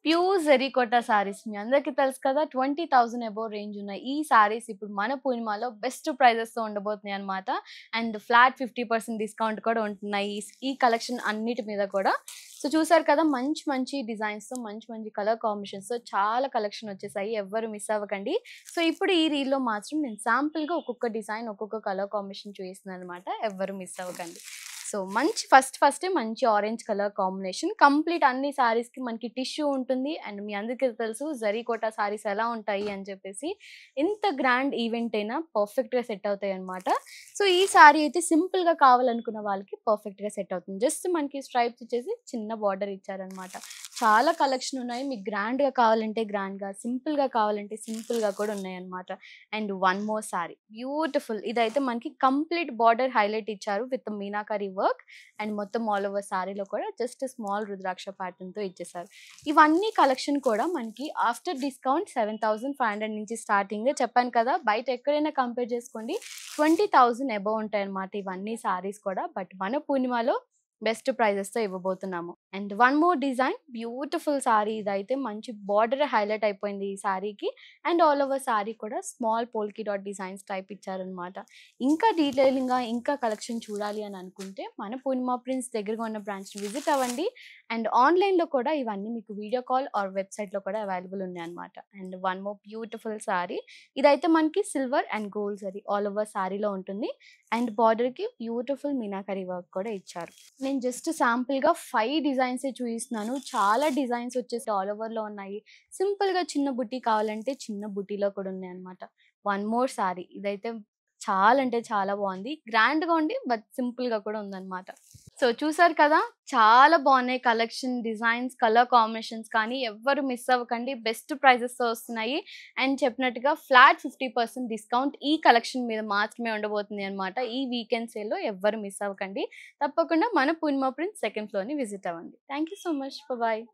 Pure జెరికోటా saris మీ అందరికీ తెలుసు కదా 20,000 అబోవ్ రేంజ్ ఉన్నాయి. ఈ సారీస్ ఇప్పుడు మన పూర్ణిమలో బెస్ట్ ప్రైజెస్‌తో ఉండబోతున్నాయి అన్నమాట. అండ్ ఫ్లాట్ 50% డిస్కౌంట్ కూడా ఉంటున్నాయి. ఈ కలెక్షన్ అన్నిటి మీద కూడా. సో చూసారు కదా మంచి మంచి డిజైన్స్‌తో మంచి మంచి కలర్ కాంబినేషన్స్‌తో చాలా కలెక్షన్ వచ్చేసాయి. ఎవ్వరు మిస్ అవ్వకండి. సో ఇప్పుడు ఈ రీల్‌లో మాత్రం నేను శాంపుల్‌గా ఒక్కొక్క డిజైన్, ఒక్కొక్క కలర్ కాంబినేషన్ చూపిస్తున్నాను అన్నమాట. ఎవ్వరు మిస్ అవ్వకండి. సో మంచి ఫస్టే మంచి ఆరెంజ్ కలర్ కాంబినేషన్. కంప్లీట్ అన్ని సారీస్‌కి మనకి టిష్యూ ఉంటుంది. అండ్ మీ అందరికీ తెలుసు జరీకోటా సారీస్ ఎలా ఉంటాయి అని చెప్పేసి. ఎంత గ్రాండ్ ఈవెంట్ అయినా పర్ఫెక్ట్‌గా సెట్ అవుతాయన్నమాట. సో ఈ సారీ అయితే సింపుల్‌గా కావాలనుకున్న వాళ్ళకి పర్ఫెక్ట్‌గా సెట్ అవుతుంది. జస్ట్ మనకి స్ట్రైప్స్ ఇచ్చేసి చిన్న బార్డర్ ఇచ్చారన్నమాట. చాలా కలెక్షన్ ఉన్నాయి. మీకు గ్రాండ్‌గా కావాలంటే గ్రాండ్‌గా, సింపుల్‌గా కావాలంటే సింపుల్‌గా కూడా ఉన్నాయన్నమాట. And one more sorry beautiful. ఇదైతే మనకి కంప్లీట్ బార్డర్ హైలైట్ ఇచ్చారు విత్ మీనాకరీ వర్క్. అండ్ మొత్తం ఆల్ ఓవర్ సారీలో కూడా జస్ట్ స్మాల్ రుద్రాక్ష ప్యాటర్న్‌తో ఇచ్చేసారు. ఇవన్నీ కలెక్షన్ కూడా మనకి ఆఫ్టర్ డిస్కౌంట్ 7,500 నుంచి స్టార్టింగ్. చెప్పాను కదా బయట ఎక్కడైనా కంపేర్ చేసుకోండి 20,000 అబోవ్ ఉంటాయన్నమాట ఇవన్నీ సారీస్ కూడా. బట్ మన పూర్ణిమలో బెస్ట్ ప్రైజెస్‌తో ఇవ్వబోతున్నాము. And one more design beautiful sari. ఇదైతే మంచి బార్డర్ హైలైట్ అయిపోయింది ఈ సారీకి. అండ్ ఆల్ ఓవర్ సారీ కూడా small polka dot designs type ఇచ్చారనమాట. ఇంకా డీటెయిలింగ్‌గా ఇంకా కలెక్షన్ చూడాలి అని అనుకుంటే మన పూర్ణిమ ప్రింట్స్ దగ్గరగా ఉన్న బ్రాంచ్‌ని విజిట్ అవ్వండి. అండ్ ఆన్‌లైన్‌లో కూడా ఇవన్నీ మీకు వీడియో కాల్ ఆర్ వెబ్‌సైట్‌లో కూడా అవైలబుల్ ఉన్నాయన్నమాట. And one more beautiful sari. ఇదైతే మనకి silver and gold zari all over సారీలో ఉంటుంది. అండ్ బార్డర్‌కి బ్యూటిఫుల్ మీనాకరీ వర్క్ కూడా ఇచ్చారు. నేను జస్ట్ శాంపుల్‌గా 5 డిజైన్సే చూయిస్తున్నాను. చాలా డిజైన్స్ వచ్చేసి ఆల్ ఓవర్‌లో ఉన్నాయి. సింపుల్‌గా చిన్న బుట్టీ కావాలంటే చిన్న బుట్టీలో కూడా ఉన్నాయన్నమాట. One more sorry. ఇదైతే చాలా అంటే చాలా బావుంది. గ్రాండ్‌గా ఉండి బట్ సింపుల్‌గా కూడా ఉందన్నమాట. సో చూసారు కదా! చాలా బావున్నాయి కలెక్షన్, డిజైన్స్, కలర్ కాంబినేషన్స్ కానీ ఎవ్వరు మిస్ అవ్వకండి. బెస్ట్ ప్రైజెస్‌తో వస్తున్నాయి. అండ్ చెప్పినట్టుగా ఫ్లాట్ 50% డిస్కౌంట్ ఈ కలెక్షన్ మీద మాత్రమే ఉండబోతుంది అన్నమాట. ఈ వీకెండ్ సేల్‌లో ఎవ్వరు మిస్ అవ్వకండి. తప్పకుండా మన పూర్ణిమ ప్రింట్స్ సెకండ్ ఫ్లోర్‌ని విజిట్ అవ్వండి. Thank you so much. Bye.